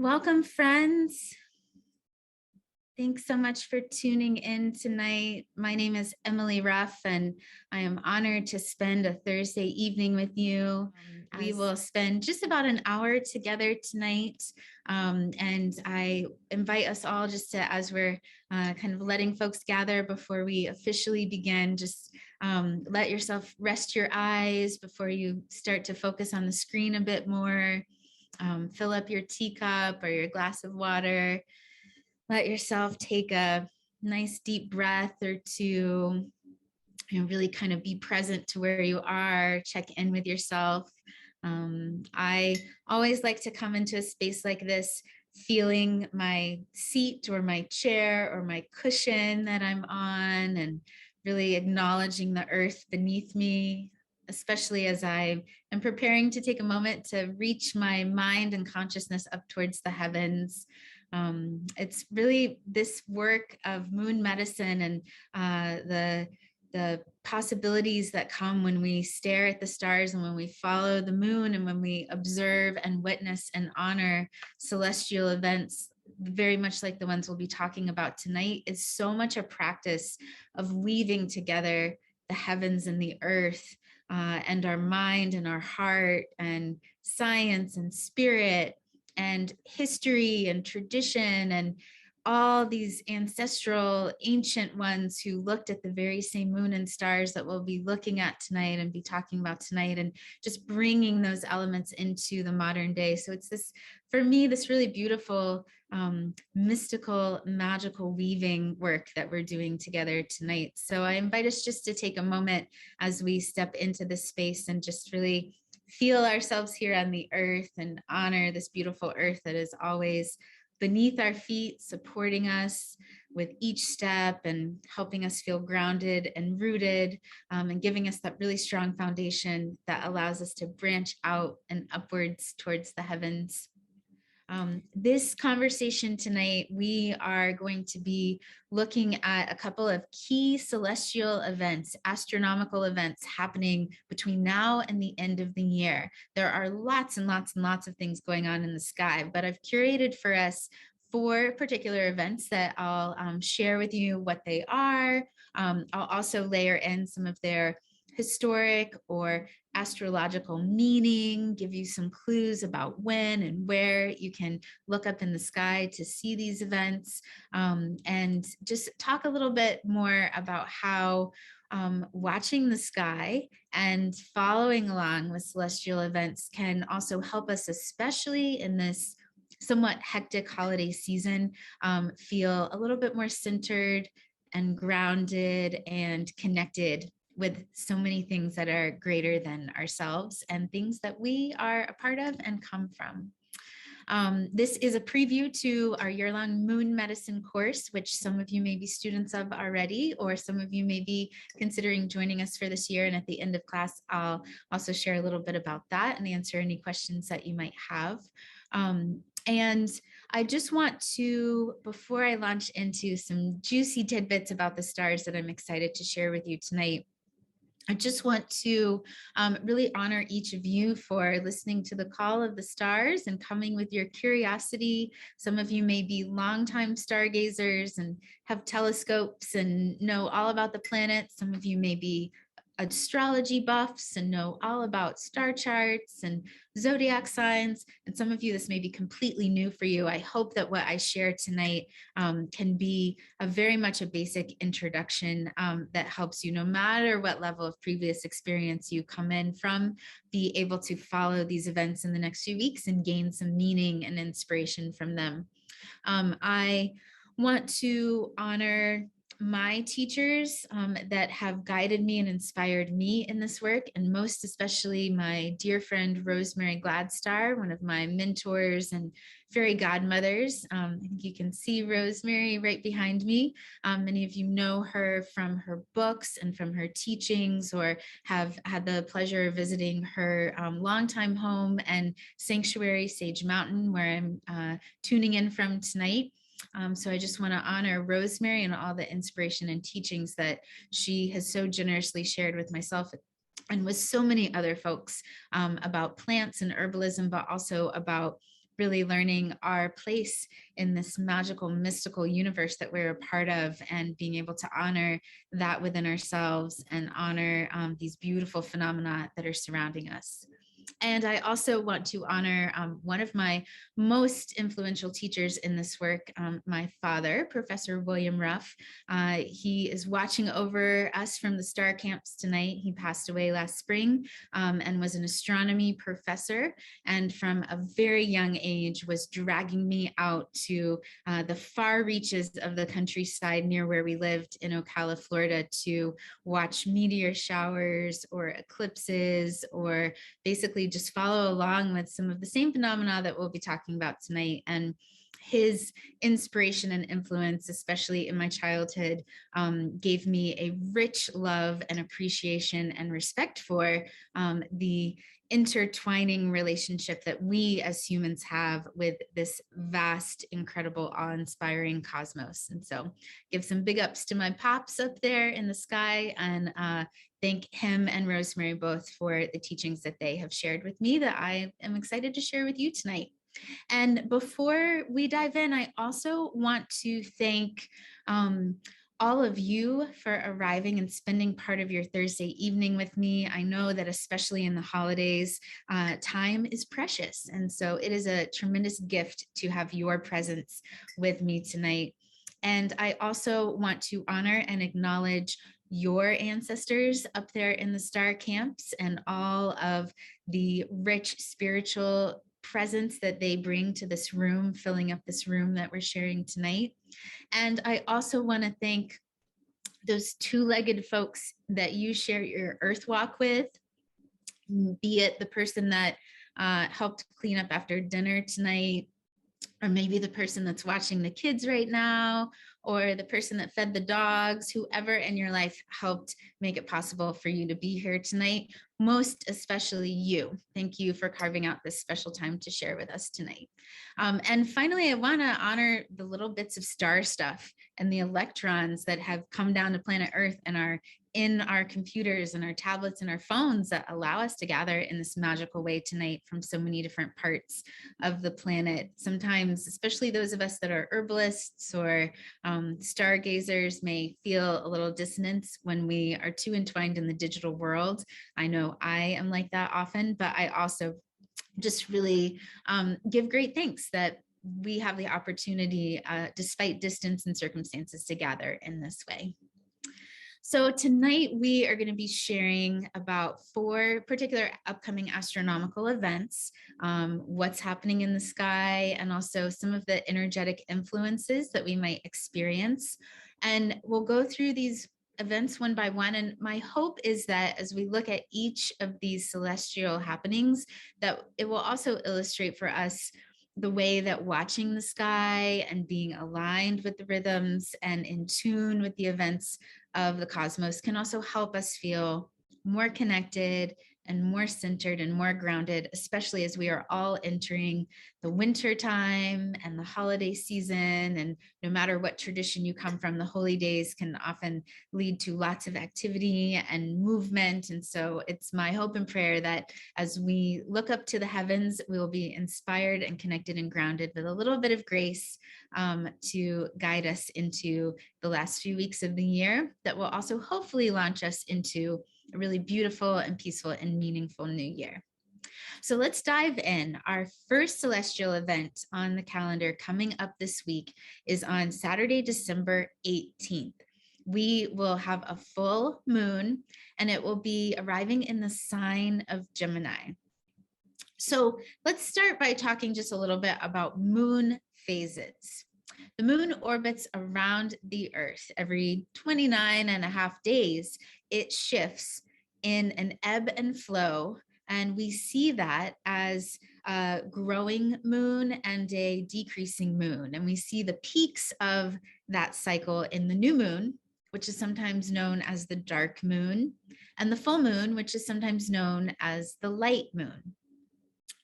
Welcome, friends. Thanks so much for tuning in tonight. My name is Emily Ruff, and I am honored to spend a Thursday evening with you. We will spend just about an hour together tonight, and I invite us all just to, as we're kind of letting folks gather before we officially begin, just let yourself rest your eyes before you start to focus on the screen a bit more. Fill up your teacup or your glass of water. Let yourself take a nice deep breath or two. Really kind of be present to where you are. Check in with yourself. I always like to come into a space like this feeling my seat or my chair or my cushion that I'm on, and really acknowledging the earth beneath me, especially as I am preparing to take a moment to reach my mind and consciousness up towards the heavens. It's really this work of moon medicine and the possibilities that come when we stare at the stars and when we follow the moon and when we observe and witness and honor celestial events, very much like the ones we'll be talking about tonight, is so much a practice of weaving together the heavens and the earth, and our mind and our heart and science and spirit and history and tradition and all these ancestral ancient ones who looked at the very same moon and stars that we'll be looking at tonight and be talking about tonight, and just bringing those elements into the modern day. So it's this, for me, this really beautiful, mystical, magical weaving work that we're doing together tonight. So I invite us just to take a moment as we step into this space and just really feel ourselves here on the earth and honor this beautiful earth that is always beneath our feet, supporting us with each step and helping us feel grounded and rooted, and giving us that really strong foundation that allows us to branch out and upwards towards the heavens. This conversation tonight, we are going to be looking at a couple of key celestial events, astronomical events happening between now and the end of the year. There are lots and lots and lots of things going on in the sky, but I've curated for us 4 particular events that I'll share with you what they are. I'll also layer in some of their historic or astrological meaning, give you some clues about when and where you can look up in the sky to see these events, and just talk a little bit more about how watching the sky and following along with celestial events can also help us, especially in this somewhat hectic holiday season, feel a little bit more centered and grounded and connected with so many things that are greater than ourselves and things that we are a part of and come from. This is a preview to our year-long moon medicine course, which some of you may be students of already, or some of you may be considering joining us for this year. And at the end of class, I'll also share a little bit about that and answer any questions that you might have. And I just want to, before I launch into some juicy tidbits about the stars that I'm excited to share with you tonight, I just want to really honor each of you for listening to the call of the stars and coming with your curiosity. Some of you may be longtime stargazers and have telescopes and know all about the planets. Some of you may be astrology buffs and know all about star charts and zodiac signs, and some of you, this may be completely new for you. I hope that what I share tonight can be a very much a basic introduction that helps you, no matter what level of previous experience you come in from, be able to follow these events in the next few weeks and gain some meaning and inspiration from them. I want to honor my teachers that have guided me and inspired me in this work, and most especially my dear friend Rosemary Gladstar, one of my mentors and fairy godmothers. I think you can see Rosemary right behind me. Many of you know her from her books and from her teachings, or have had the pleasure of visiting her longtime home and sanctuary, Sage Mountain, where I'm tuning in from tonight. So I just want to honor Rosemary and all the inspiration and teachings that she has so generously shared with myself and with so many other folks, about plants and herbalism, but also about really learning our place in this magical, mystical universe that we're a part of, and being able to honor that within ourselves and honor these beautiful phenomena that are surrounding us. And I also want to honor one of my most influential teachers in this work, my father, Professor William Ruff. He is watching over us from the star camps tonight. He passed away last spring and was an astronomy professor, and from a very young age was dragging me out to the far reaches of the countryside near where we lived in Ocala, Florida, to watch meteor showers or eclipses, or basically just follow along with some of the same phenomena that we'll be talking about tonight. And his inspiration and influence, especially in my childhood, gave me a rich love and appreciation and respect for the intertwining relationship that we as humans have with this vast, incredible, awe-inspiring cosmos. And so give some big ups to my pops up there in the sky, and thank him and Rosemary both for the teachings that they have shared with me that I am excited to share with you tonight. And before we dive in, I also want to thank all of you for arriving and spending part of your Thursday evening with me. I know that especially in the holidays, time is precious. And so it is a tremendous gift to have your presence with me tonight. And I also want to honor and acknowledge your ancestors up there in the star camps and all of the rich spiritual presence that they bring to this room, filling up this room that we're sharing tonight. And I also want to thank those two-legged folks that you share your earth walk with, be it the person that helped clean up after dinner tonight, or maybe the person that's watching the kids right now, or the person that fed the dogs, whoever in your life helped make it possible for you to be here tonight, most especially you. Thank you for carving out this special time to share with us tonight. And finally, I want to honor the little bits of star stuff and the electrons that have come down to planet Earth and are in our computers and our tablets and our phones that allow us to gather in this magical way tonight from so many different parts of the planet. Sometimes, especially those of us that are herbalists or stargazers, may feel a little dissonance when we are too entwined in the digital world. I know I am like that often, but I also just really give great thanks that we have the opportunity, despite distance and circumstances, to gather in this way. So tonight we are going to be sharing about 4 particular upcoming astronomical events, what's happening in the sky, and also some of the energetic influences that we might experience. And we'll go through these events one by one. And my hope is that as we look at each of these celestial happenings, that it will also illustrate for us the way that watching the sky and being aligned with the rhythms and in tune with the events of the cosmos can also help us feel more connected and more centered and more grounded, especially as we are all entering the winter time and the holiday season. And no matter what tradition you come from, the holy days can often lead to lots of activity and movement. And so it's my hope and prayer that as we look up to the heavens, we will be inspired and connected and grounded with a little bit of grace to guide us into the last few weeks of the year that will also hopefully launch us into a really beautiful and peaceful and meaningful new year. So let's dive in. Our first celestial event on the calendar coming up this week is on Saturday, December 18th. We will have a full moon, and it will be arriving in the sign of Gemini. So let's start by talking just a little bit about moon phases. The moon orbits around the Earth every 29 and a half days. It shifts in an ebb and flow, and we see that as a growing moon and a decreasing moon. And we see the peaks of that cycle in the new moon, which is sometimes known as the dark moon, and the full moon, which is sometimes known as the light moon.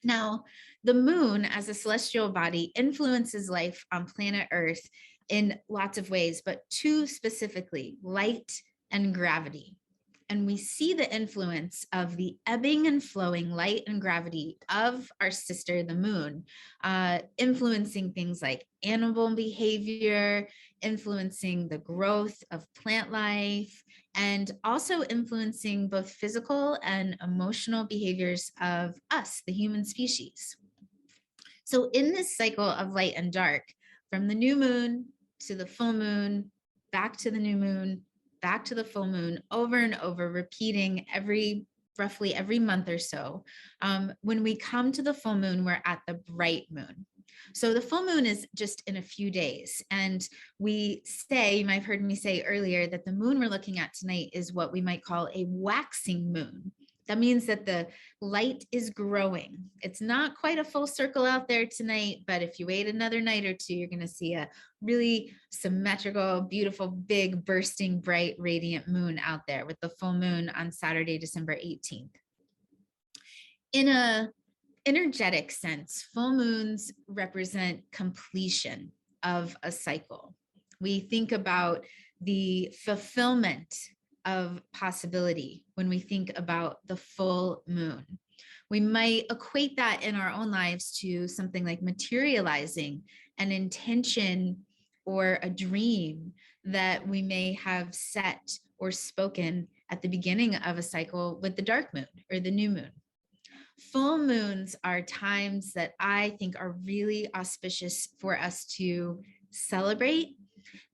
Now, the moon as a celestial body influences life on planet Earth in lots of ways, but 2 specifically, light and gravity. and we see the influence of the ebbing and flowing light and gravity of our sister, the moon, influencing things like animal behavior, influencing the growth of plant life, and also influencing both physical and emotional behaviors of us, the human species. So in this cycle of light and dark, from the new moon to the full moon, back to the new moon, back to the full moon, over and over, repeating roughly every month or so. When we come to the full moon, we're at the bright moon. So the full moon is just in a few days. And we say, you might have heard me say earlier, that the moon we're looking at tonight is what we might call a waxing moon. That means that the light is growing. It's not quite a full circle out there tonight, but if you wait another night or two, you're going to see a really symmetrical, beautiful, big, bursting, bright, radiant moon out there with the full moon on Saturday, December 18th. In a energetic sense, full moons represent completion of a cycle. We think about the fulfillment of possibility when we think about the full moon. We might equate that in our own lives to something like materializing an intention or a dream that we may have set or spoken at the beginning of a cycle with the dark moon or the new moon. Full moons are times that I think are really auspicious for us to celebrate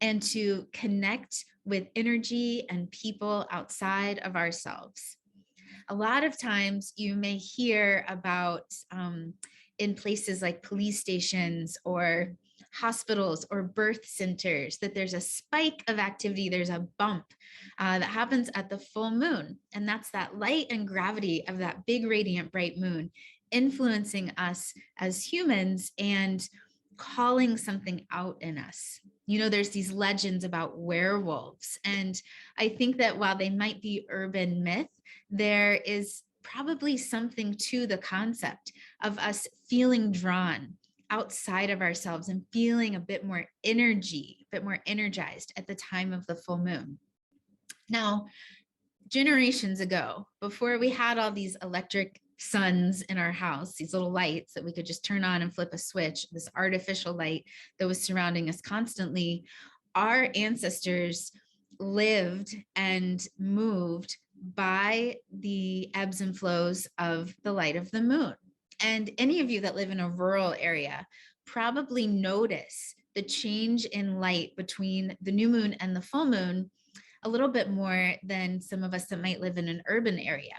and to connect with energy and people outside of ourselves. A lot of times you may hear about in places like police stations or hospitals or birth centers that there's a spike of activity, there's a bump that happens at the full moon. And that's that light and gravity of that big, radiant, bright moon influencing us as humans and calling something out in us. You know, there's these legends about werewolves. And I think that while they might be urban myth, there is probably something to the concept of us feeling drawn outside of ourselves and feeling a bit more energy, a bit more energized at the time of the full moon. Now, generations ago, before we had all these electric suns in our house, these little lights that we could just turn on and flip a switch, this artificial light that was surrounding us constantly, our ancestors lived and moved by the ebbs and flows of the light of the moon. And any of you that live in a rural area probably notice the change in light between the new moon and the full moon a little bit more than some of us that might live in an urban area.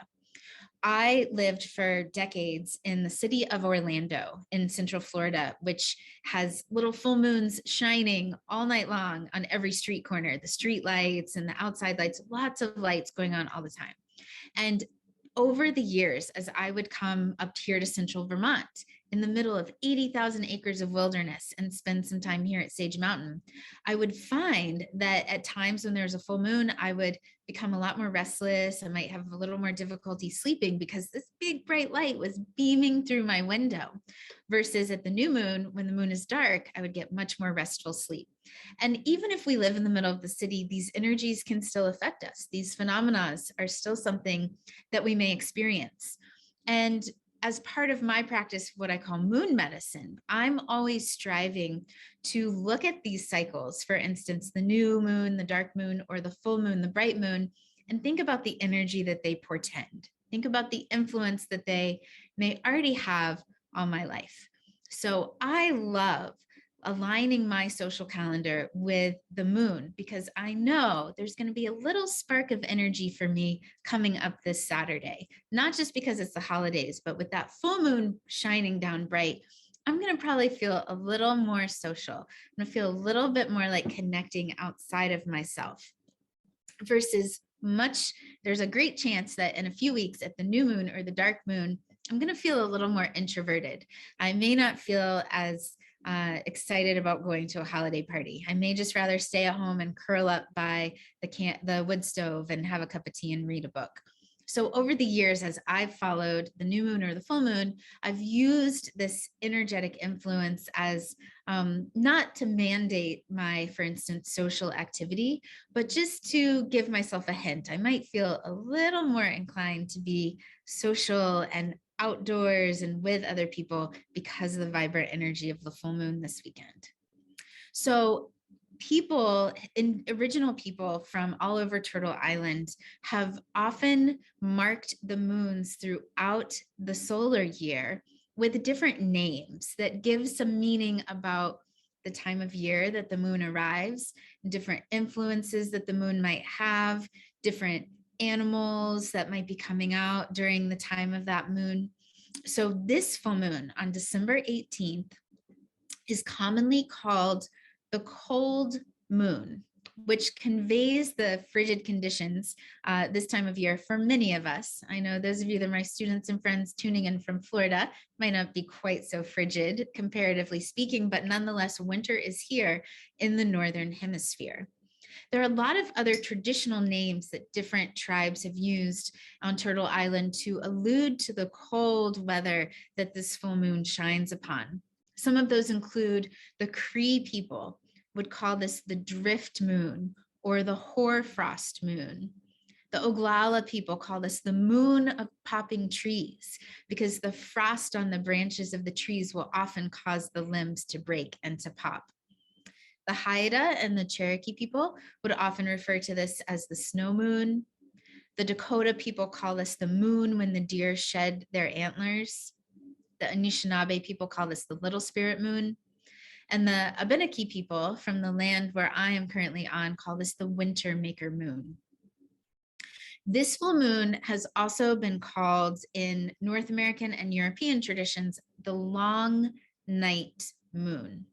I lived for decades in the city of Orlando in Central Florida, which has little full moons shining all night long on every street corner, the street lights and the outside lights, lots of lights going on all the time. And over the years, as I would come up here to Central Vermont in the middle of 80,000 acres of wilderness and spend some time here at Sage Mountain, I would find that at times when there's a full moon, I would become a lot more restless. I might have a little more difficulty sleeping because this big bright light was beaming through my window. Versus at the new moon, when the moon is dark, I would get much more restful sleep. And even if we live in the middle of the city, these energies can still affect us. These phenomena are still something that we may experience. And as part of my practice, what I call moon medicine, I'm always striving to look at these cycles, for instance, the new moon, the dark moon, or the full moon, the bright moon, and think about the energy that they portend. Think about the influence that they may already have on my life. So I love aligning my social calendar with the moon because I know there's going to be a little spark of energy for me coming up this Saturday, not just because it's the holidays, but with that full moon shining down bright, I'm going to probably feel a little more social. I'm going to feel a little bit more like connecting outside of myself versus there's a great chance that in a few weeks at the new moon or the dark moon, I'm going to feel a little more introverted. I may not feel as excited about going to a holiday party. I may just rather stay at home and curl up by the wood stove and have a cup of tea and read a book. So over the years, as I've followed the new moon or the full moon, I've used this energetic influence as not to mandate my, for instance, social activity, but just to give myself a hint. I might feel a little more inclined to be social and outdoors and with other people because of the vibrant energy of the full moon this weekend. So original people from all over Turtle Island have often marked the moons throughout the solar year with different names that give some meaning about the time of year that the moon arrives, different influences that the moon might have, different animals that might be coming out during the time of that moon. So this full moon on December 18th is commonly called the cold moon, which conveys the frigid conditions this time of year for many of us. I know those of you that are my students and friends tuning in from Florida might not be quite so frigid, comparatively speaking, but nonetheless, winter is here in the Northern Hemisphere. There are a lot of other traditional names that different tribes have used on Turtle Island to allude to the cold weather that this full moon shines upon. Some of those include the Cree people would call this the drift moon or the hoarfrost moon. The Oglala people call this the moon of popping trees because the frost on the branches of the trees will often cause the limbs to break and to pop. The Haida and the Cherokee people would often refer to this as the snow moon. The Dakota people call this the moon when the deer shed their antlers. The Anishinaabe people call this the little spirit moon. And the Abenaki people from the land where I am currently on call this the winter maker moon. This full moon has also been called in North American and European traditions the long night moon.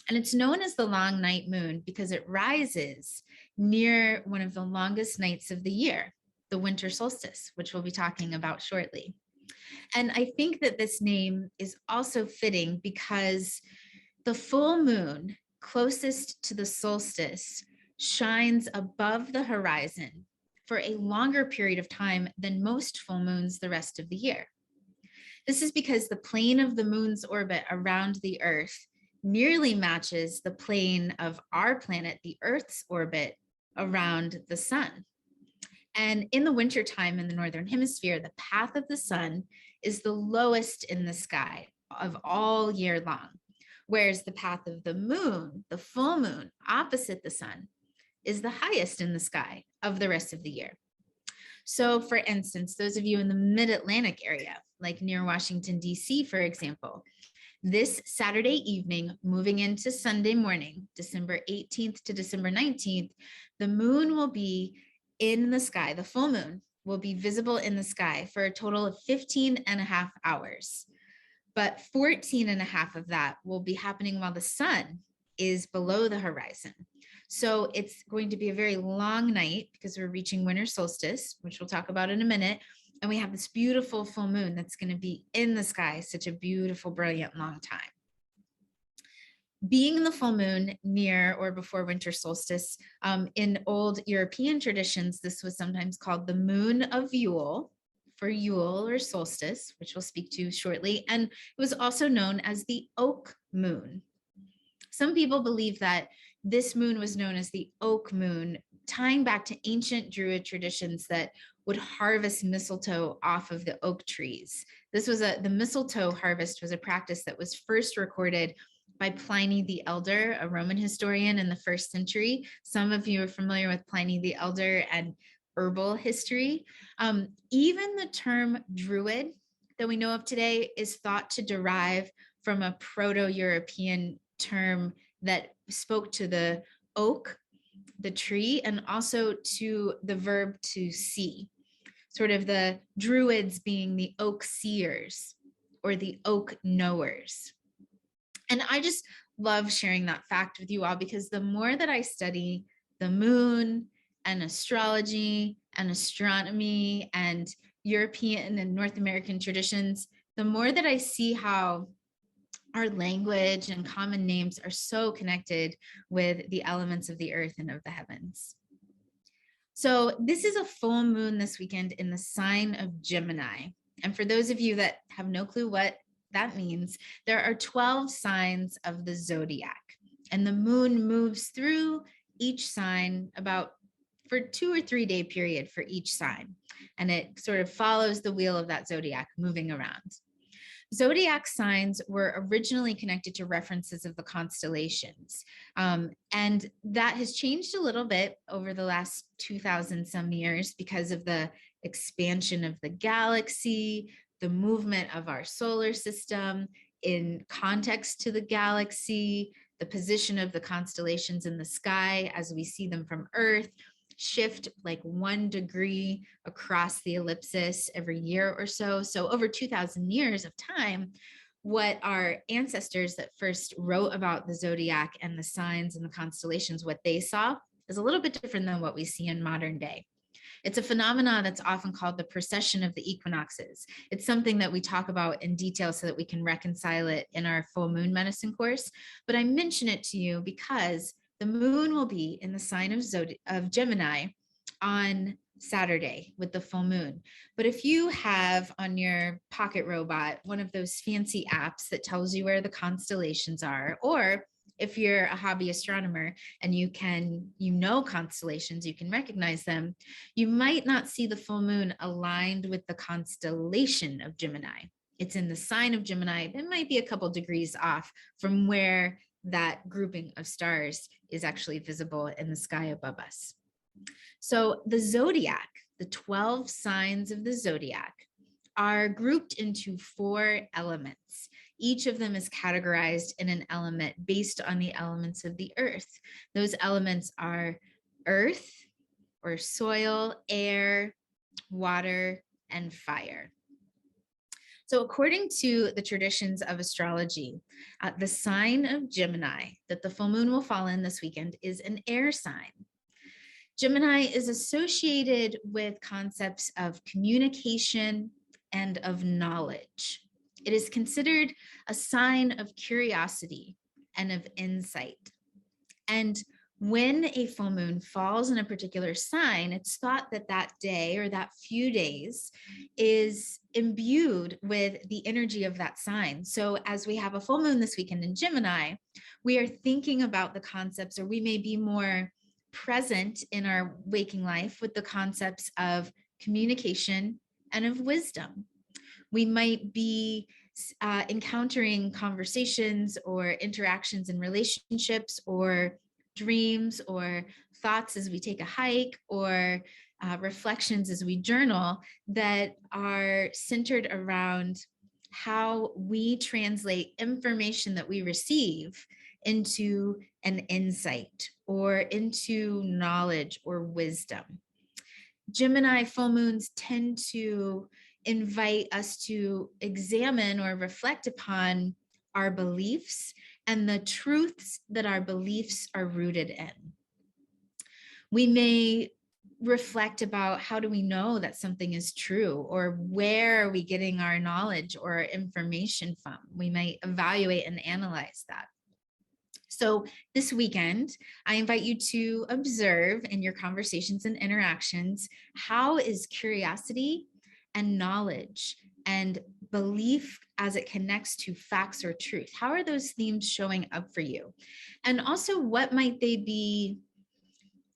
And it's known as the long night moon because it rises near one of the longest nights of the year, the winter solstice, which we'll be talking about shortly. And I think that this name is also fitting because the full moon closest to the solstice shines above the horizon for a longer period of time than most full moons the rest of the year. This is because the plane of the moon's orbit around the Earth nearly matches the plane of our planet, the Earth's orbit around the sun. And in the wintertime in the Northern Hemisphere, the path of the sun is the lowest in the sky of all year long, whereas the path of the moon, the full moon, opposite the sun, is the highest in the sky of the rest of the year. So for instance, those of you in the mid-Atlantic area, like near Washington, D.C., for example, this Saturday evening, moving into Sunday morning, December 18th to December 19th, the moon will be in the sky, the full moon will be visible in the sky for a total of 15 and a half hours. But 14 and a half of that will be happening while the sun is below the horizon. So it's going to be a very long night because we're reaching winter solstice, which we'll talk about in a minute. And we have this beautiful full moon that's going to be in the sky, such a beautiful, brilliant, long time. Being the full moon near or before winter solstice, in old European traditions, this was sometimes called the moon of Yule, for Yule or solstice, which we'll speak to shortly. And it was also known as the oak moon. Some people believe that this moon was known as the oak moon, tying back to ancient Druid traditions that would harvest mistletoe off of the oak trees. The mistletoe harvest was a practice that was first recorded by Pliny the Elder, a Roman historian in the 1st century. Some of you are familiar with Pliny the Elder and herbal history. Even the term Druid that we know of today is thought to derive from a Proto-European term that spoke to the oak, the tree, and also to the verb to see, sort of the Druids being the oak seers or the oak knowers. And I just love sharing that fact with you all because the more that I study the moon and astrology and astronomy and European and North American traditions, the more that I see how our language and common names are so connected with the elements of the earth and of the heavens. So this is a full moon this weekend in the sign of Gemini. And for those of you that have no clue what that means, there are 12 signs of the zodiac, and the moon moves through each sign about for 2 or 3 day period for each sign. And it sort of follows the wheel of that zodiac moving around. Zodiac signs were originally connected to references of the constellations. And that has changed a little bit over the last 2000 some years because of the expansion of the galaxy, the movement of our solar system in context to the galaxy, the position of the constellations in the sky as we see them from Earth shift like 1 degree across the ellipsis every year or so. So over 2000 years of time, what our ancestors that first wrote about the zodiac and the signs and the constellations, what they saw is a little bit different than what we see in modern day. It's a phenomenon that's often called the precession of the equinoxes. It's something that we talk about in detail so that we can reconcile it in our full moon medicine course. But I mention it to you because the moon will be in the sign of Gemini on Saturday with the full moon. But if you have on your pocket robot one of those fancy apps that tells you where the constellations are, or if you're a hobby astronomer and you know constellations, you can recognize them, you might not see the full moon aligned with the constellation of Gemini. It's in the sign of Gemini. It might be a couple degrees off from where that grouping of stars is actually visible in the sky above us. So the zodiac, the 12 signs of the zodiac, are grouped into 4 elements. Each of them is categorized in an element based on the elements of the earth. Those elements are earth or soil, air, water, and fire. So according to the traditions of astrology, the sign of Gemini that the full moon will fall in this weekend is an air sign. Gemini is associated with concepts of communication and of knowledge. It is considered a sign of curiosity and of insight. And when a full moon falls in a particular sign, it's thought that that day or that few days is imbued with the energy of that sign. So as we have a full moon this weekend in Gemini, we are thinking about the concepts, or we may be more present in our waking life with the concepts of communication and of wisdom. We might be encountering conversations or interactions in relationships or dreams or thoughts as we take a hike or reflections as we journal that are centered around how we translate information that we receive into an insight or into knowledge or wisdom. Gemini full moons tend to invite us to examine or reflect upon our beliefs and the truths that our beliefs are rooted in. We may reflect about how do we know that something is true, or where are we getting our knowledge or information from? We might evaluate and analyze that. So this weekend, I invite you to observe in your conversations and interactions, how is curiosity and knowledge and belief as it connects to facts or truth? How are those themes showing up for you? And also, what might they be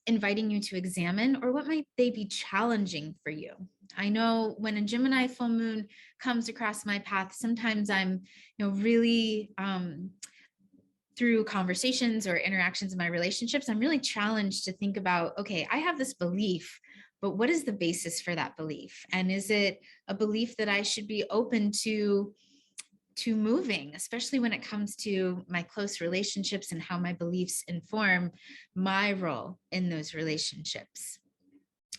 inviting you to examine, or what might they be challenging for you? I know when a Gemini full moon comes across my path, sometimes I'm, really through conversations or interactions in my relationships, I'm really challenged to think about, okay, I have this belief, but what is the basis for that belief? And is it a belief that I should be open to moving, especially when it comes to my close relationships and how my beliefs inform my role in those relationships?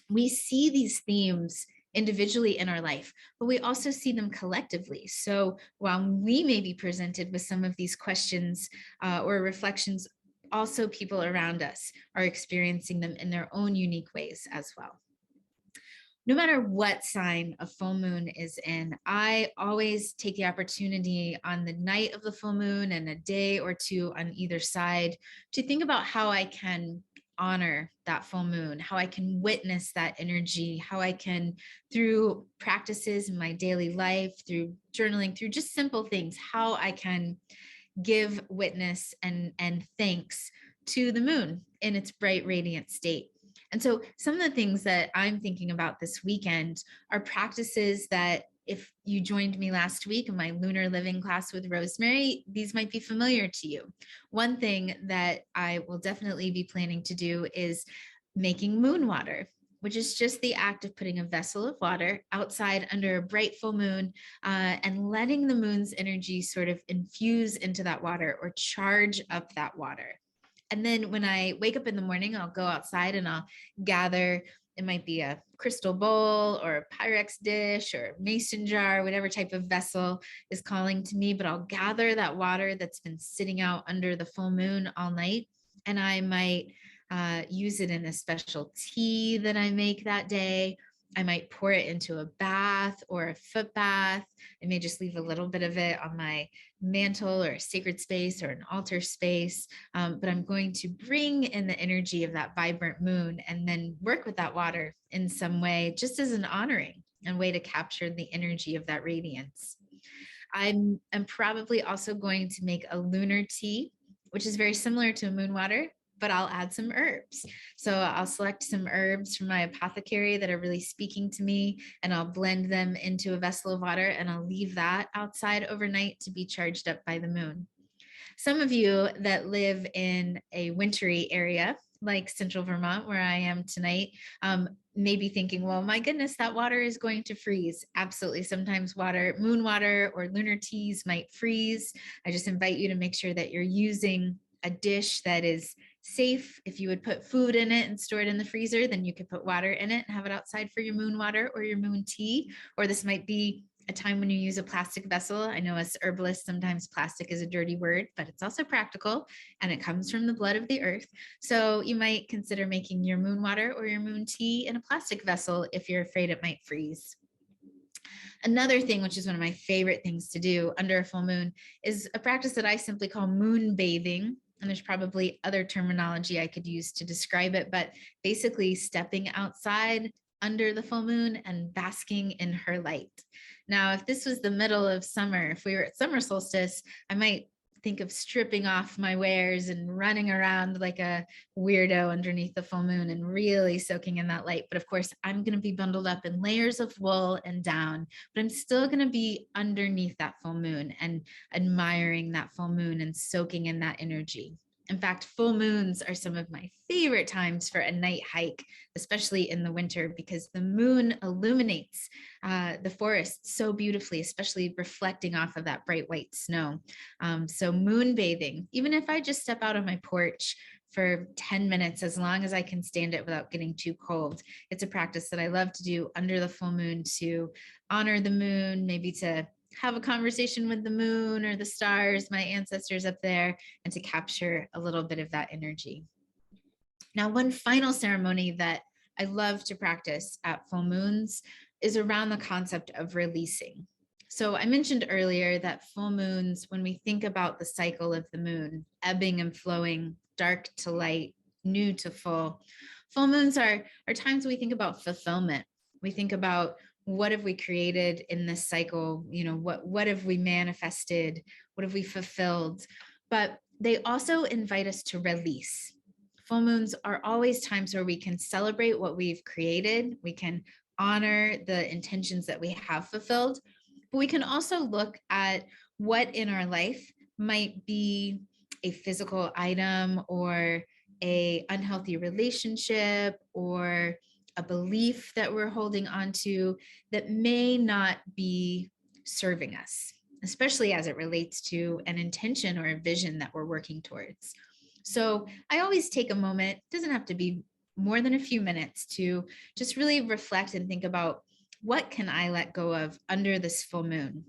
We see these themes individually in our life, but we also see them collectively. So while we may be presented with some of these questions or reflections, also people around us are experiencing them in their own unique ways as well. No matter what sign a full moon is in, I always take the opportunity on the night of the full moon and a day or two on either side to think about how I can honor that full moon, how I can witness that energy, how I can, through practices in my daily life, through journaling, through just simple things, how I can give witness and thanks to the moon in its bright, radiant state. And so some of the things that I'm thinking about this weekend are practices that, if you joined me last week in my lunar living class with Rosemary, these might be familiar to you. One thing that I will definitely be planning to do is making moon water, which is just the act of putting a vessel of water outside under a bright full moon and letting the moon's energy sort of infuse into that water or charge up that water. And then when I wake up in the morning, I'll go outside and I'll gather, it might be a crystal bowl or a Pyrex dish or a mason jar, whatever type of vessel is calling to me, but I'll gather that water that's been sitting out under the full moon all night. And I might use it in a special tea that I make that day. I might pour it into a bath or a foot bath. I may just leave a little bit of it on my mantle or a sacred space or an altar space. But I'm going to bring in the energy of that vibrant moon and then work with that water in some way, just as an honoring and way to capture the energy of that radiance. I'm probably also going to make a lunar tea, which is very similar to a moon water, but I'll add some herbs. So I'll select some herbs from my apothecary that are really speaking to me, and I'll blend them into a vessel of water, and I'll leave that outside overnight to be charged up by the moon. Some of you that live in a wintry area, like central Vermont, where I am tonight, may be thinking, well, my goodness, that water is going to freeze. Absolutely. Sometimes moon water or lunar teas might freeze. I just invite you to make sure that you're using a dish that is safe. If you would put food in it and store it in the freezer, then you could put water in it and have it outside for your moon water or your moon tea. Or this might be a time when you use a plastic vessel. I know as herbalists, sometimes plastic is a dirty word, but it's also practical and it comes from the blood of the earth. So you might consider making your moon water or your moon tea in a plastic vessel if you're afraid it might freeze. Another thing, which is one of my favorite things to do under a full moon, is a practice that I simply call moon bathing. And there's probably other terminology I could use to describe it, but basically stepping outside under the full moon and basking in her light. Now, if this was the middle of summer, if we were at summer solstice, I might think of stripping off my wares and running around like a weirdo underneath the full moon and really soaking in that light. But of course, I'm going to be bundled up in layers of wool and down, but I'm still going to be underneath that full moon and admiring that full moon and soaking in that energy. In fact, full moons are some of my favorite times for a night hike, especially in the winter, because the moon illuminates the forest so beautifully, especially reflecting off of that bright white snow. So moon bathing, even if I just step out on my porch for 10 minutes, as long as I can stand it without getting too cold, it's a practice that I love to do under the full moon to honor the moon, maybe to have a conversation with the moon or the stars, my ancestors up there, and to capture a little bit of that energy. Now, one final ceremony that I love to practice at full moons is around the concept of releasing. So I mentioned earlier that full moons, when we think about the cycle of the moon, ebbing and flowing, dark to light, new to full moons are times we think about fulfillment. We think about, what have we created in this cycle? You know, what have we manifested? What have we fulfilled? But they also invite us to release. Full moons are always times where we can celebrate what we've created. We can honor the intentions that we have fulfilled, but we can also look at what in our life might be a physical item or a unhealthy relationship or a belief that we're holding on to that may not be serving us, especially as it relates to an intention or a vision that we're working towards. So I always take a moment, it doesn't have to be more than a few minutes, to just really reflect and think about, what can I let go of under this full moon?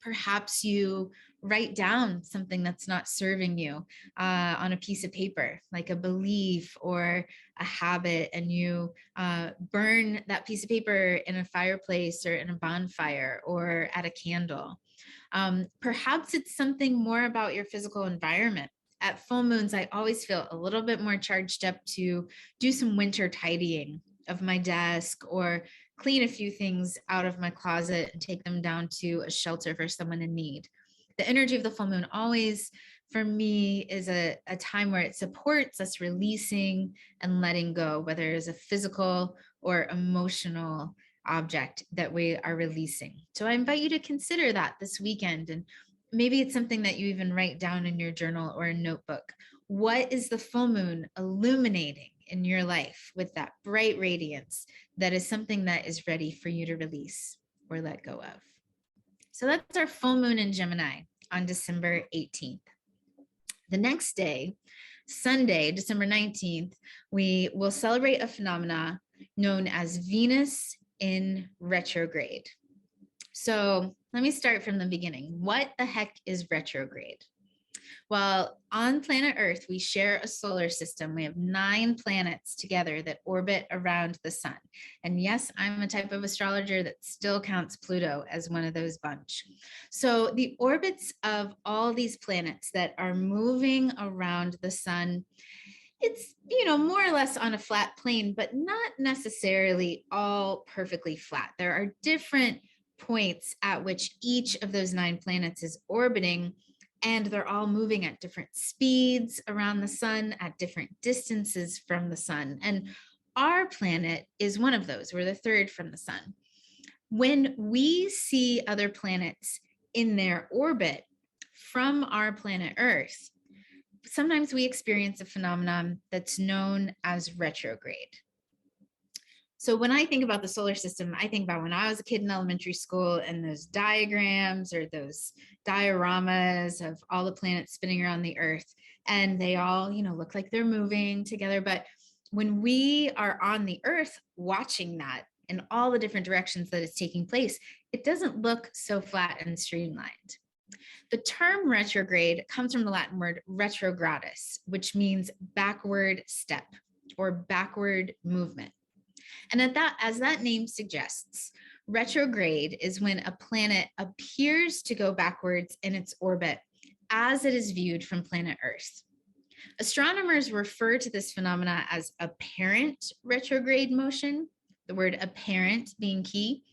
Perhaps you write down something that's not serving you on a piece of paper, like a belief or a habit, and you burn that piece of paper in a fireplace or in a bonfire or at a candle. Perhaps it's something more about your physical environment. at full moons, I always feel a little bit more charged up to do some winter tidying of my desk or clean a few things out of my closet and take them down to a shelter for someone in need. The energy of the full moon always, for me, is a time where it supports us releasing and letting go, whether it's a physical or emotional object that we are releasing. So I invite you to consider that this weekend, and maybe it's something that you even write down in your journal or a notebook. What is the full moon illuminating in your life with that bright radiance that is something that is ready for you to release or let go of? So that's our full moon in Gemini on December 18th. The next day, Sunday, December 19th, we will celebrate a phenomena known as Venus in retrograde. So let me start from the beginning. What the heck is retrograde? Well, on planet Earth, we share a solar system. We have 9 planets together that orbit around the sun. And yes, I'm a type of astrologer that still counts Pluto as one of those bunch. So the orbits of all these planets that are moving around the sun, it's, more or less on a flat plane, but not necessarily all perfectly flat. There are different points at which each of those 9 planets is orbiting, and they're all moving at different speeds around the sun, at different distances from the sun. And our planet is one of those. We're the 3rd from the sun. When we see other planets in their orbit from our planet Earth, sometimes we experience a phenomenon that's known as retrograde. So when I think about the solar system, I think about when I was a kid in elementary school and those diagrams or those dioramas of all the planets spinning around the Earth, and they all, look like they're moving together. But when we are on the Earth watching that in all the different directions that it's taking place, it doesn't look so flat and streamlined. The term retrograde comes from the Latin word retrogradus, which means backward step or backward movement. And as that name suggests, retrograde is when a planet appears to go backwards in its orbit as it is viewed from planet Earth. Astronomers refer to this phenomena as apparent retrograde motion, the word apparent being key,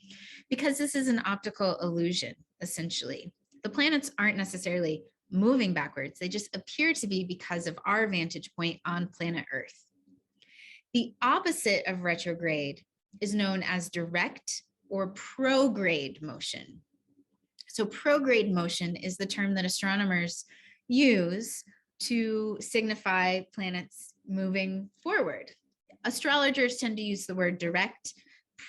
because this is an optical illusion, essentially. The planets aren't necessarily moving backwards. They just appear to be because of our vantage point on planet Earth. The opposite of retrograde is known as direct or prograde motion. So prograde motion is the term that astronomers use to signify planets moving forward. Astrologers tend to use the word direct.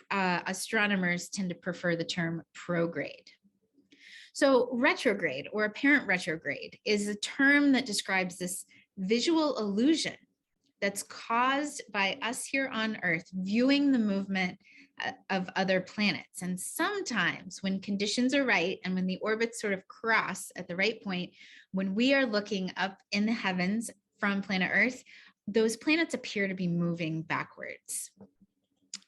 Astronomers tend to prefer the term prograde. So retrograde or apparent retrograde is a term that describes this visual illusion that's caused by us here on Earth viewing the movement of other planets. And sometimes when conditions are right and when the orbits sort of cross at the right point, when we are looking up in the heavens from planet Earth, those planets appear to be moving backwards.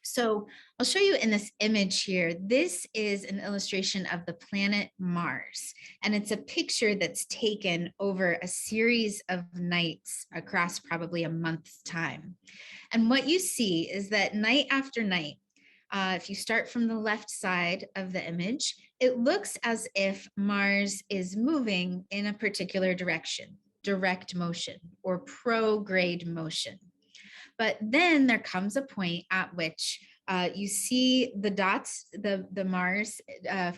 So I'll show you in this image here. This is an illustration of the planet Mars, and it's a picture that's taken over a series of nights across probably a month's time. And what you see is that night after night, if you start from the left side of the image, it looks as if Mars is moving in a particular direction, direct motion or prograde motion. But then there comes a point at which you see the dots, the Mars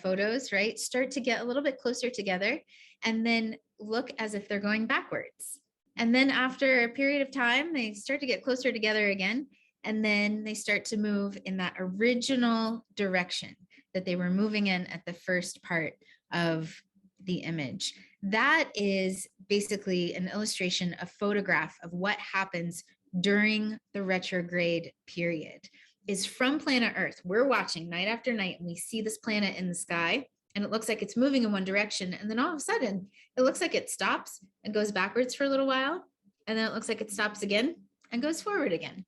photos, right, start to get a little bit closer together and then look as if they're going backwards. And then after a period of time, they start to get closer together again, and then they start to move in that original direction that they were moving in at the first part of the image. That is basically an illustration, a photograph of what happens during the retrograde period. Is from planet Earth. We're watching night after night and we see this planet in the sky and it looks like it's moving in one direction, and then all of a sudden it looks like it stops and goes backwards for a little while, and then it looks like it stops again and goes forward again.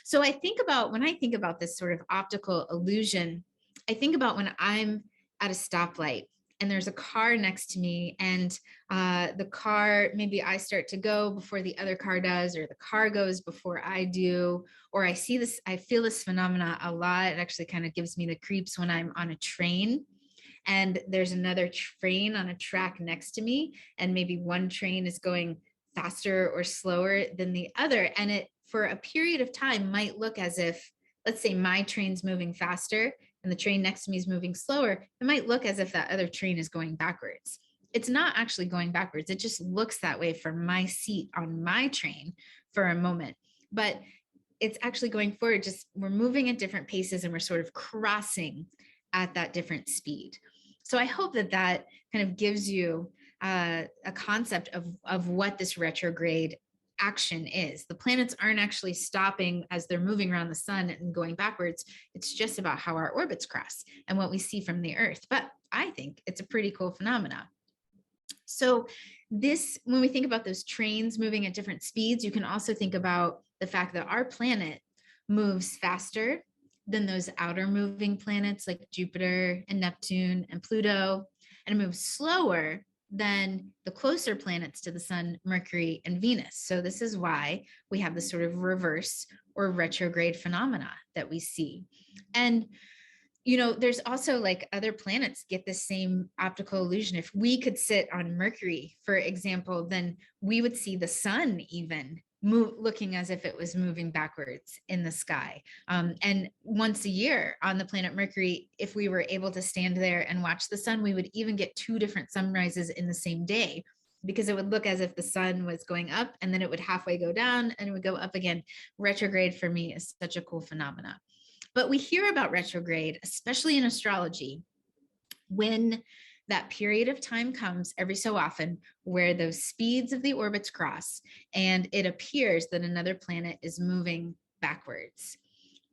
So when I think about this sort of optical illusion, I think about when I'm at a stoplight and there's a car next to me, and the car, maybe I start to go before the other car does, or the car goes before I do, or I feel this phenomena a lot. It actually kind of gives me the creeps when I'm on a train and there's another train on a track next to me, and maybe one train is going faster or slower than the other. And it, for a period of time, might look as if, let's say my train's moving faster and the train next to me is moving slower. It might look as if that other train is going backwards. It's not actually going backwards. It just looks that way for my seat on my train for a moment. But it's actually going forward. Just we're moving at different paces and we're sort of crossing at that different speed. So I hope that that kind of gives you a concept of what this retrograde action is. The planets aren't actually stopping as they're moving around the sun and going backwards. It's just about how our orbits cross and what we see from the Earth. But I think it's a pretty cool phenomena. So this, when we think about those trains moving at different speeds, you can also think about the fact that our planet moves faster than those outer moving planets like Jupiter and Neptune and Pluto, and it moves slower than the closer planets to the sun, Mercury and Venus. So this is why we have this sort of reverse or retrograde phenomena that we see. And you know, there's also like other planets get the same optical illusion. If we could sit on Mercury, for example, then we would see the sun even move, looking as if it was moving backwards in the sky. And once a year on the planet Mercury, if we were able to stand there and watch the sun, we would even get two different sunrises in the same day, because it would look as if the sun was going up and then it would halfway go down and it would go up again. Retrograde for me is such a cool phenomena. But we hear about retrograde, especially in astrology, when that period of time comes every so often where those speeds of the orbits cross and it appears that another planet is moving backwards.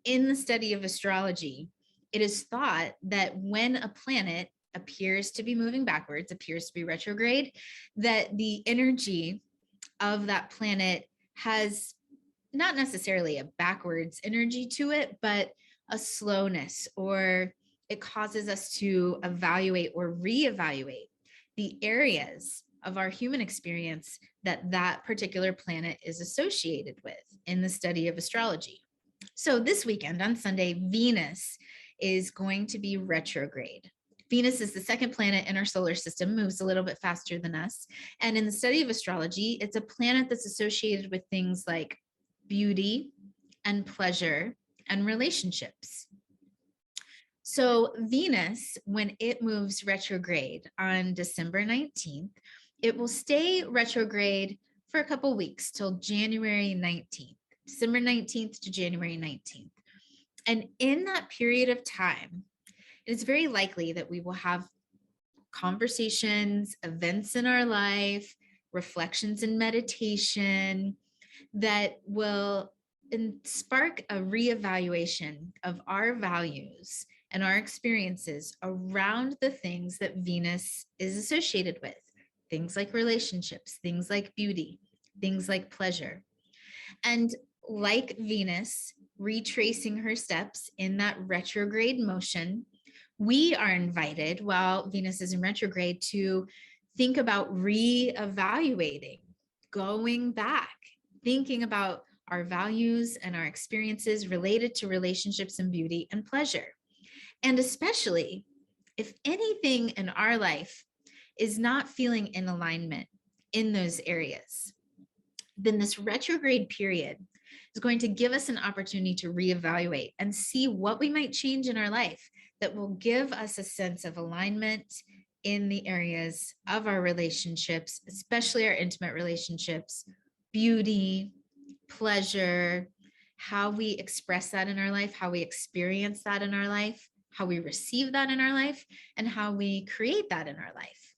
In the study of astrology, it is thought that when a planet appears to be moving backwards, appears to be retrograde, that the energy of that planet has not necessarily a backwards energy to it, but a slowness, or it causes us to evaluate or reevaluate the areas of our human experience that that particular planet is associated with in the study of astrology. So this weekend on Sunday, Venus is going to be retrograde. Venus is the second planet in our solar system, moves a little bit faster than us. And in the study of astrology, it's a planet that's associated with things like beauty and pleasure and relationships. So Venus, when it moves retrograde on December 19th, it will stay retrograde for a couple weeks till January 19th, December 19th to January 19th. And in that period of time, it is very likely that we will have conversations, events in our life, reflections and meditation that will spark a reevaluation of our values and our experiences around the things that Venus is associated with. Things like relationships, things like beauty, things like pleasure. And like Venus retracing her steps in that retrograde motion, we are invited while Venus is in retrograde to think about reevaluating, going back, thinking about our values and our experiences related to relationships and beauty and pleasure. And especially if anything in our life is not feeling in alignment in those areas, then this retrograde period is going to give us an opportunity to reevaluate and see what we might change in our life that will give us a sense of alignment in the areas of our relationships, especially our intimate relationships, beauty, pleasure, how we express that in our life, how we experience that in our life, how we receive that in our life, and how we create that in our life.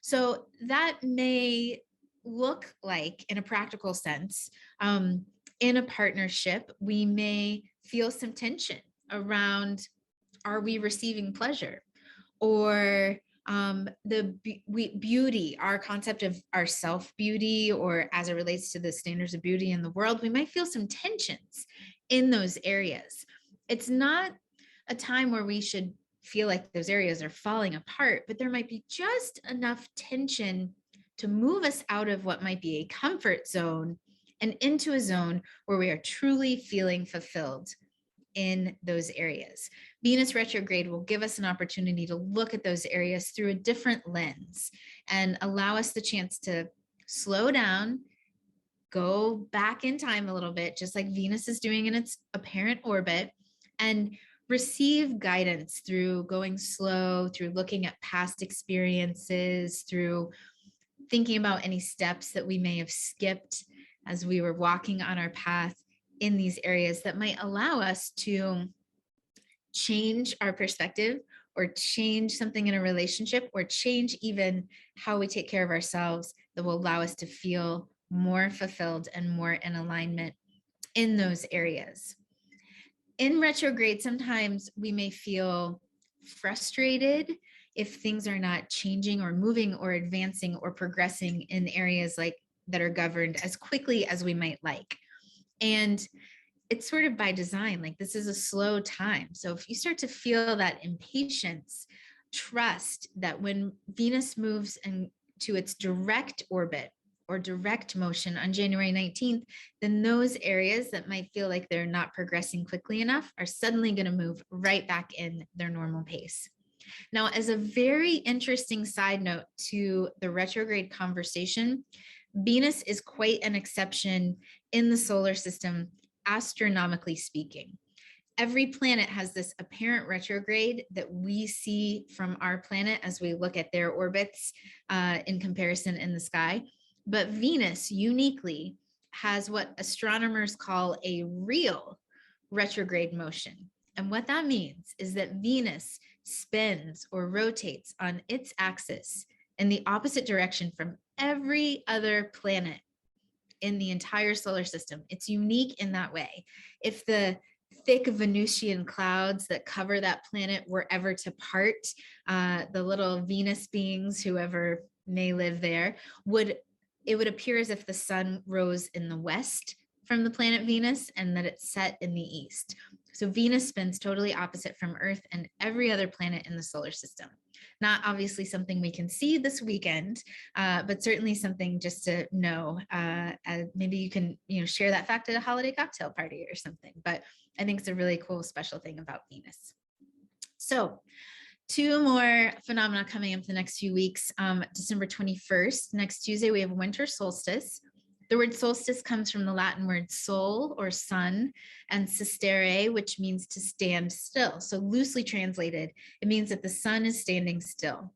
So that may look like, in a practical sense, in a partnership, we may feel some tension around, are we receiving pleasure? Or beauty, our concept of our self-beauty, or as it relates to the standards of beauty in the world, we might feel some tensions in those areas. It's not a time where we should feel like those areas are falling apart, but there might be just enough tension to move us out of what might be a comfort zone and into a zone where we are truly feeling fulfilled in those areas. Venus retrograde will give us an opportunity to look at those areas through a different lens and allow us the chance to slow down, go back in time a little bit, just like Venus is doing in its apparent orbit, and receive guidance through going slow, through looking at past experiences, through thinking about any steps that we may have skipped as we were walking on our path in these areas that might allow us to change our perspective or change something in a relationship or change even how we take care of ourselves that will allow us to feel more fulfilled and more in alignment in those areas. In retrograde, sometimes we may feel frustrated if things are not changing or moving or advancing or progressing in areas like that are governed as quickly as we might like. And it's sort of by design, like this is a slow time. So if you start to feel that impatience, trust that when Venus moves into its direct orbit or direct motion on January 19th, then those areas that might feel like they're not progressing quickly enough are suddenly going to move right back in their normal pace. Now, as a very interesting side note to the retrograde conversation, Venus is quite an exception in the solar system, astronomically speaking. Every planet has this apparent retrograde that we see from our planet as we look at their orbits in comparison in the sky. But Venus uniquely has what astronomers call a real retrograde motion. And what that means is that Venus spins or rotates on its axis in the opposite direction from every other planet in the entire solar system. It's unique in that way. If the thick Venusian clouds that cover that planet were ever to part, the little Venus beings, whoever may live there, it would appear as if the sun rose in the west from the planet Venus and that it set in the east. So Venus spins totally opposite from Earth and every other planet in the solar system. Not obviously something we can see this weekend, but certainly something just to know. Maybe you can, share that fact at a holiday cocktail party or something. But I think it's a really cool, special thing about Venus. So, two more phenomena coming up the next few weeks. December 21st, next Tuesday, we have winter solstice. The word solstice comes from the Latin word sol or sun and sistere, which means to stand still. So loosely translated, it means that the sun is standing still.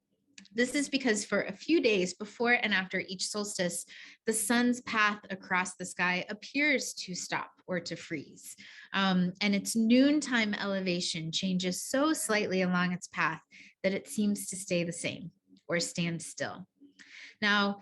This is because for a few days before and after each solstice, the sun's path across the sky appears to stop or to freeze. And its noontime elevation changes so slightly along its path that it seems to stay the same or stand still. Now,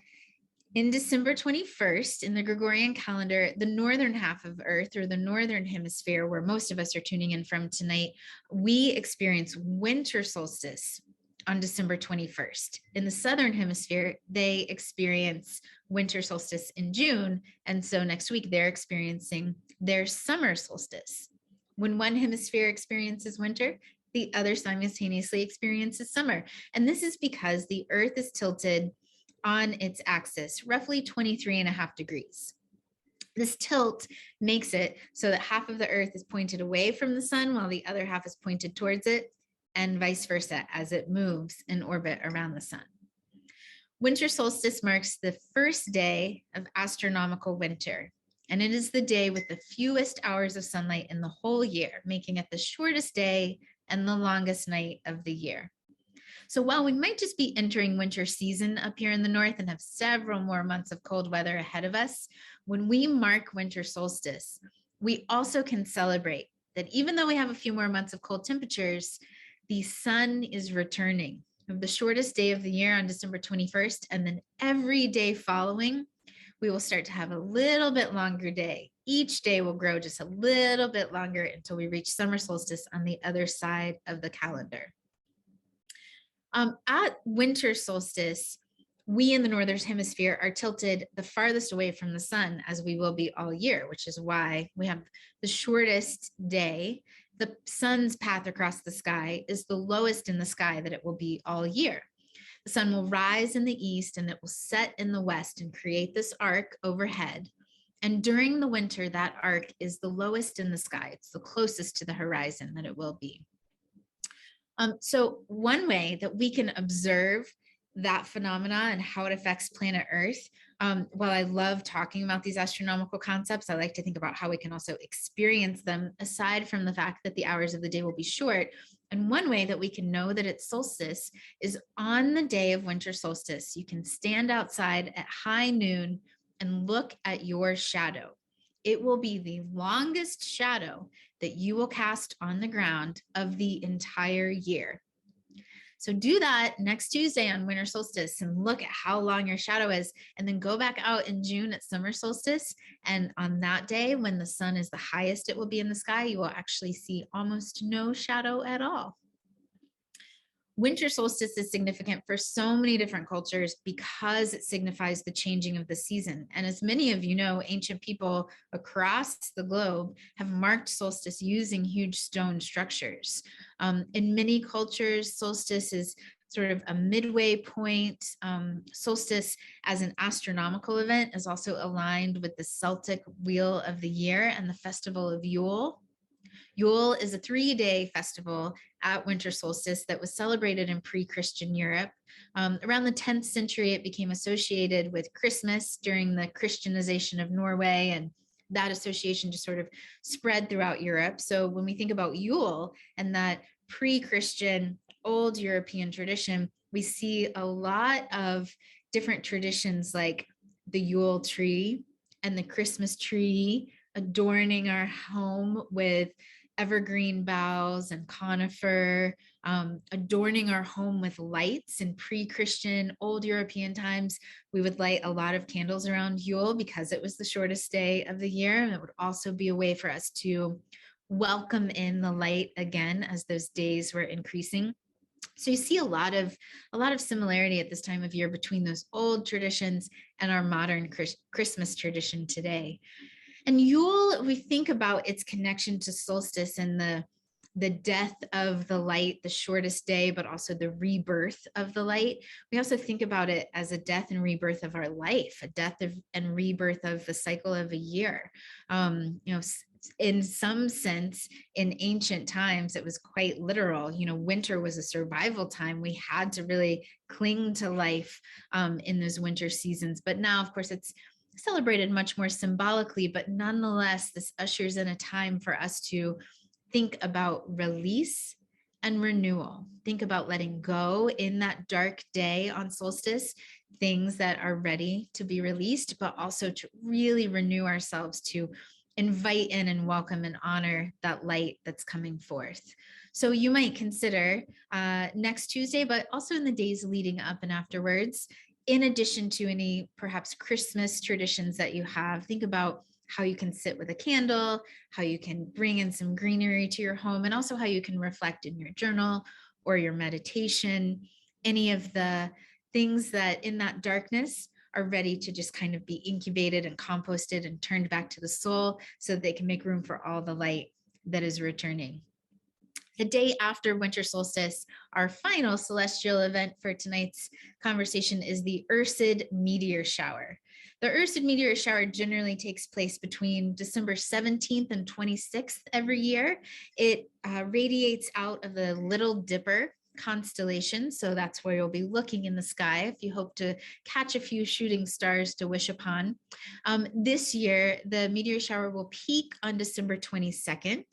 in December 21st, in the Gregorian calendar, the northern half of Earth, or the northern hemisphere, where most of us are tuning in from tonight, we experience winter solstice on December 21st. In the southern hemisphere, they experience winter solstice in June, and so next week they're experiencing their summer solstice. When one hemisphere experiences winter, the other simultaneously experiences summer. And this is because the Earth is tilted on its axis, roughly 23.5 degrees. This tilt makes it so that half of the Earth is pointed away from the sun while the other half is pointed towards it, and vice versa as it moves in orbit around the sun. Winter solstice marks the first day of astronomical winter, and it is the day with the fewest hours of sunlight in the whole year, making it the shortest day and the longest night of the year. So while we might just be entering winter season up here in the north and have several more months of cold weather ahead of us, when we mark winter solstice, we also can celebrate that even though we have a few more months of cold temperatures, the sun is returning. We have the shortest day of the year on December 21st, and then every day following, we will start to have a little bit longer day. Each day will grow just a little bit longer until we reach summer solstice on the other side of the calendar. At winter solstice, we in the northern hemisphere are tilted the farthest away from the sun, as we will be all year, which is why we have the shortest day the sun's path across the sky is the lowest in the sky that it will be all year. The sun will rise in the east and it will set in the west and create this arc overhead. And during the winter, that arc is the lowest in the sky. It's the closest to the horizon that it will be. So one way that we can observe that phenomena and how it affects planet Earth, while I love talking about these astronomical concepts, I like to think about how we can also experience them aside from the fact that the hours of the day will be short. And one way that we can know that it's solstice is on the day of winter solstice. You can stand outside at high noon and look at your shadow. It will be the longest shadow that you will cast on the ground of the entire year. So do that next Tuesday on winter solstice and look at how long your shadow is, and then go back out in June at summer solstice. And on that day, when the sun is the highest it will be in the sky, you will actually see almost no shadow at all. Winter solstice is significant for so many different cultures because it signifies the changing of the season. And as many of you know, ancient people across the globe have marked solstice using huge stone structures. In many cultures, solstice is sort of a midway point. Solstice as an astronomical event is also aligned with the Celtic wheel of the year and the festival of Yule. Yule is a 3-day festival at winter solstice that was celebrated in pre-Christian Europe. Around the 10th century, it became associated with Christmas during the Christianization of Norway, and that association just sort of spread throughout Europe. So when we think about Yule and that pre-Christian old European tradition, we see a lot of different traditions like the Yule tree and the Christmas tree, adorning our home with evergreen boughs and conifer, adorning our home with lights. In pre-Christian old European times, we would light a lot of candles around Yule because it was the shortest day of the year. And it would also be a way for us to welcome in the light again as those days were increasing. So you see a lot of similarity at this time of year between those old traditions and our modern Christmas tradition today. And Yule, we think about its connection to solstice and the death of the light, the shortest day, but also the rebirth of the light. We also think about it as a death and rebirth of our life, a death and rebirth of the cycle of a year. In some sense, in ancient times, it was quite literal. Winter was a survival time. We had to really cling to life in those winter seasons. But now, of course, it's celebrated much more symbolically, but nonetheless, this ushers in a time for us to think about release and renewal. Think about letting go in that dark day on solstice, things that are ready to be released, but also to really renew ourselves, to invite in and welcome and honor that light that's coming forth. So you might consider next Tuesday, but also in the days leading up and afterwards, in addition to any perhaps Christmas traditions that you have, think about how you can sit with a candle, how you can bring in some greenery to your home, and also how you can reflect in your journal or your meditation, any of the things that in that darkness are ready to just kind of be incubated and composted and turned back to the soul so that they can make room for all the light that is returning. The day after winter solstice, our final celestial event for tonight's conversation is the Ursid Meteor Shower. The Ursid Meteor Shower generally takes place between December 17th and 26th every year. It radiates out of the Little Dipper constellation, so that's where you'll be looking in the sky if you hope to catch a few shooting stars to wish upon. This year, the meteor shower will peak on December 22nd.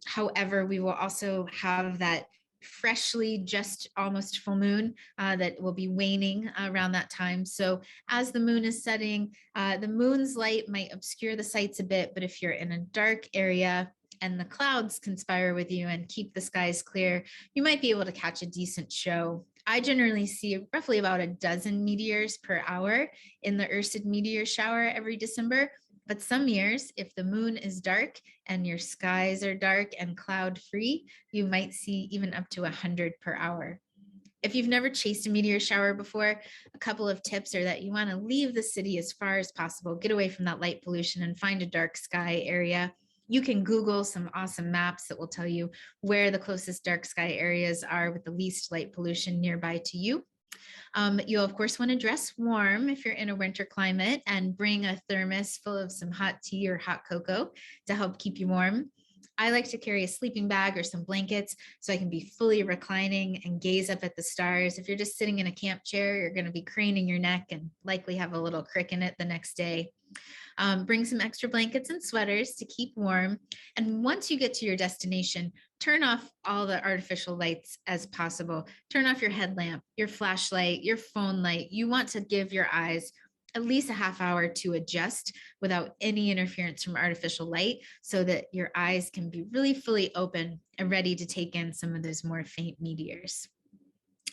However, we will also have that freshly just almost full moon that will be waning around that time. So as the moon is setting, the moon's light might obscure the sights a bit, but if you're in a dark area and the clouds conspire with you and keep the skies clear, you might be able to catch a decent show. I generally see roughly about a dozen meteors per hour in the Ursid Meteor Shower every December. But some years, if the moon is dark and your skies are dark and cloud-free, you might see even up to 100 per hour. If you've never chased a meteor shower before, a couple of tips are that you want to leave the city as far as possible, get away from that light pollution and find a dark sky area. You can Google some awesome maps that will tell you where the closest dark sky areas are with the least light pollution nearby to you. You'll of course want to dress warm if you're in a winter climate, and bring a thermos full of some hot tea or hot cocoa to help keep you warm. I like to carry a sleeping bag or some blankets so I can be fully reclining and gaze up at the stars. If you're just sitting in a camp chair, you're going to be craning your neck and likely have a little crick in it the next day. Bring some extra blankets and sweaters to keep warm. And once you get to your destination, turn off all the artificial lights as possible. Turn off your headlamp, your flashlight, your phone light. You want to give your eyes at least a half hour to adjust without any interference from artificial light, so that your eyes can be really fully open and ready to take in some of those more faint meteors.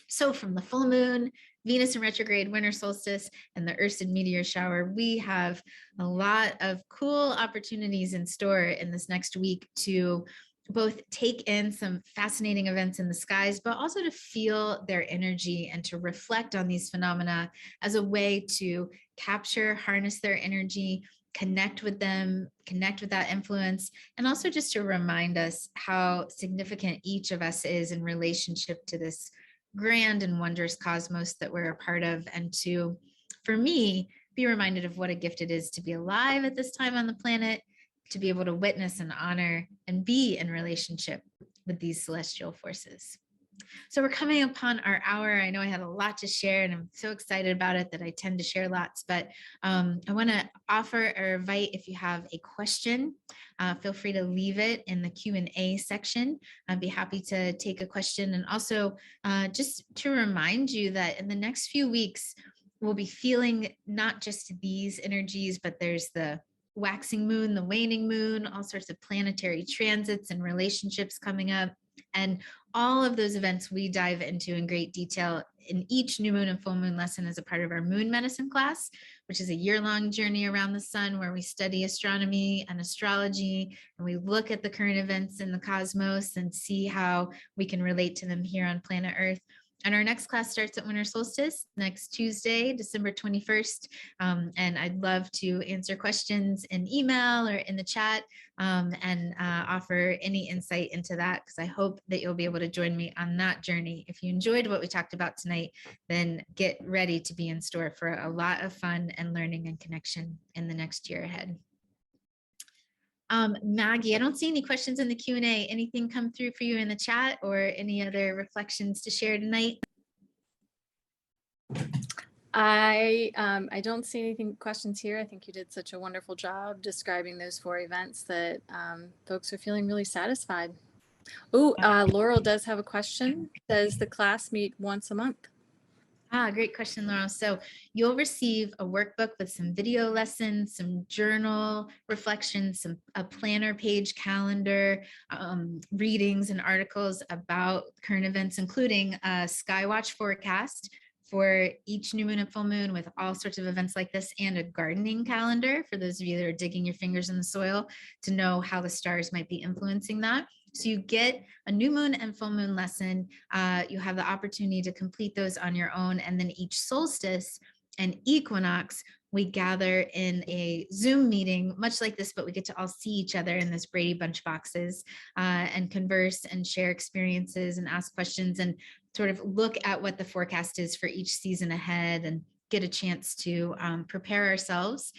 So from the full moon, Venus in retrograde, winter solstice, and the Ursid Meteor Shower, we have a lot of cool opportunities in store in this next week to both take in some fascinating events in the skies, but also to feel their energy and to reflect on these phenomena as a way to capture, harness their energy, connect with them, connect with that influence, and also just to remind us how significant each of us is in relationship to this grand and wondrous cosmos that we're a part of. And to, for me, be reminded of what a gift it is to be alive at this time on the planet, to be able to witness and honor and be in relationship with these celestial forces. So we're coming upon our hour. I know I had a lot to share and I'm so excited about it that I tend to share lots, but I want to offer or invite, if you have a question, feel free to leave it in the Q&A section. I'd be happy to take a question. And also just to remind you that in the next few weeks, we'll be feeling not just these energies, but there's the waxing moon, the waning moon, all sorts of planetary transits and relationships coming up. And all of those events we dive into in great detail in each new moon and full moon lesson as a part of our moon medicine class, which is a year-long journey around the sun where we study astronomy and astrology, and we look at the current events in the cosmos and see how we can relate to them here on planet Earth. And our next class starts at winter solstice next Tuesday, December 21st. And I'd love to answer questions in email or in the chat and offer any insight into that, because I hope that you'll be able to join me on that journey. If you enjoyed what we talked about tonight, then get ready to be in store for a lot of fun and learning and connection in the next year ahead. Maggie, I don't see any questions in the Q&A. Anything come through for you in the chat or any other reflections to share tonight? I don't see anything questions here. I think you did such a wonderful job describing those 4 events that folks are feeling really satisfied. Oh, Laurel does have a question. Does the class meet once a month? Great question, Laurel. So you'll receive a workbook with some video lessons, some journal reflections, a planner page calendar, readings and articles about current events, including a Skywatch forecast for each new moon and full moon with all sorts of events like this, and a gardening calendar for those of you that are digging your fingers in the soil to know how the stars might be influencing that. So you get a new moon and full moon lesson. You have the opportunity to complete those on your own. And then each solstice and equinox, we gather in a Zoom meeting, much like this, but we get to all see each other in this Brady Bunch boxes and converse and share experiences and ask questions and sort of look at what the forecast is for each season ahead and get a chance to prepare ourselves.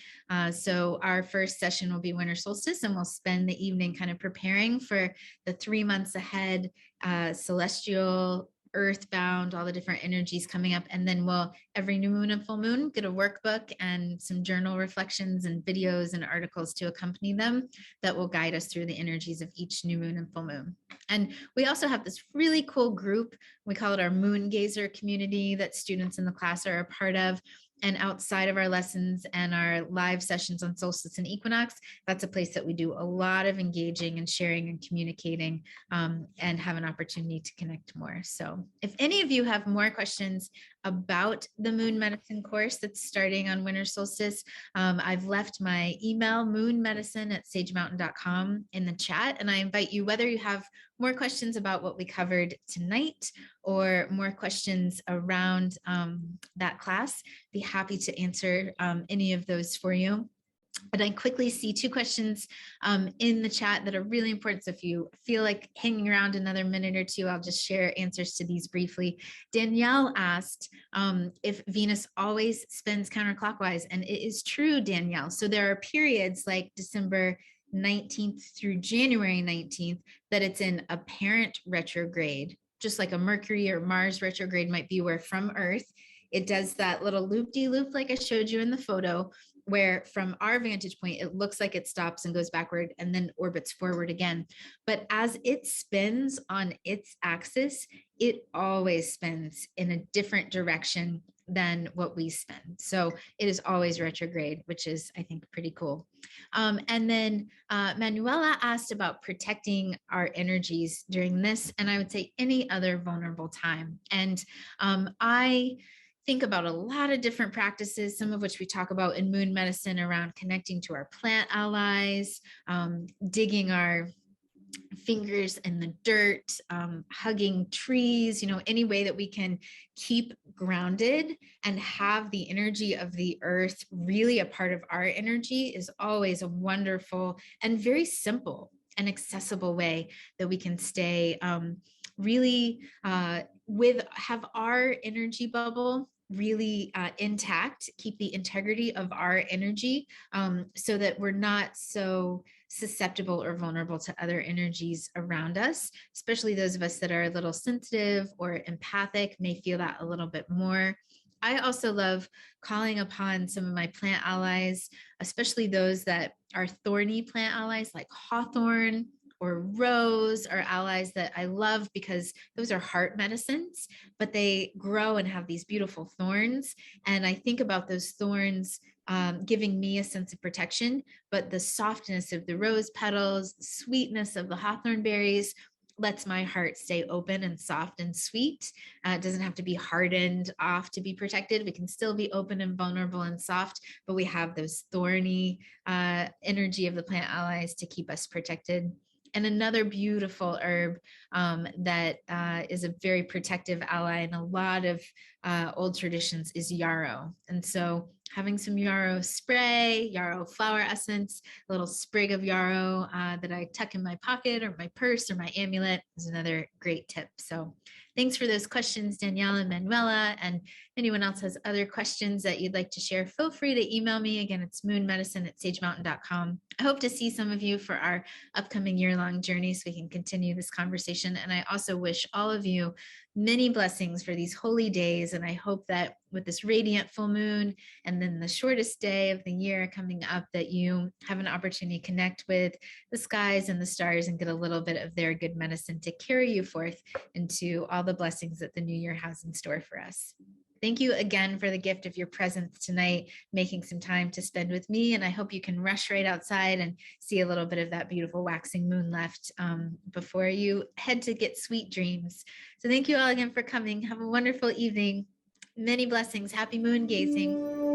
So our first session will be winter solstice, and we'll spend the evening kind of preparing for the 3 months ahead, celestial, earthbound, all the different energies coming up. And then we'll, every new moon and full moon, get a workbook and some journal reflections and videos and articles to accompany them that will guide us through the energies of each new moon and full moon. And we also have this really cool group. We call it our Moon Gazer community that students in the class are a part of. And outside of our lessons and our live sessions on solstice and equinox, that's a place that we do a lot of engaging and sharing and communicating and have an opportunity to connect more. So if any of you have more questions about the moon medicine course that's starting on winter solstice, I've left my email, moonmedicine@sagemountain.com, in the chat. And I invite you, whether you have more questions about what we covered tonight or more questions around that class, be happy to answer any of those for you. And I quickly see two questions in the chat that are really important. So if you feel like hanging around another minute or two, I'll just share answers to these briefly. Danielle asked if Venus always spins counterclockwise. And it is true, Danielle. So there are periods like December 19th through January 19th that it's in apparent retrograde, just like a Mercury or Mars retrograde might be, where from Earth, it does that little loop-de-loop like I showed you in the photo, where from our vantage point, it looks like it stops and goes backward and then orbits forward again. But as it spins on its axis, it always spins in a different direction than what we spin. So it is always retrograde, which is, I think, pretty cool. And then Manuela asked about protecting our energies during this, and I would say any other vulnerable time. And I think about a lot of different practices, some of which we talk about in moon medicine around connecting to our plant allies, digging our fingers in the dirt, hugging trees, any way that we can keep grounded and have the energy of the earth really a part of our energy is always a wonderful and very simple and accessible way that we can stay really have our energy bubble really intact, keep the integrity of our energy so that we're not so susceptible or vulnerable to other energies around us, especially those of us that are a little sensitive or empathic may feel that a little bit more. I also love calling upon some of my plant allies, especially those that are thorny plant allies like hawthorn or rose, are allies that I love because those are heart medicines, but they grow and have these beautiful thorns. And I think about those thorns giving me a sense of protection, but the softness of the rose petals, the sweetness of the hawthorn berries lets my heart stay open and soft and sweet. It doesn't have to be hardened off to be protected. We can still be open and vulnerable and soft, but we have those thorny energy of the plant allies to keep us protected. And another beautiful herb that is a very protective ally in a lot of old traditions is yarrow. And so having some yarrow spray, yarrow flower essence, a little sprig of yarrow that I tuck in my pocket or my purse or my amulet is another great tip. So thanks for those questions, Danielle and Manuela. And anyone else has other questions that you'd like to share, feel free to email me. Again, it's moonmedicine@sagemountain.com. I hope to see some of you for our upcoming year-long journey so we can continue this conversation. And I also wish all of you many blessings for these holy days. And I hope that with this radiant full moon and then the shortest day of the year coming up, that you have an opportunity to connect with the skies and the stars and get a little bit of their good medicine to carry you forth into all the blessings that the new year has in store for us. Thank you again for the gift of your presence tonight, making some time to spend with me. And I hope you can rush right outside and see a little bit of that beautiful waxing moon left before you head to get sweet dreams. So thank you all again for coming. Have a wonderful evening. Many blessings. Happy moon gazing.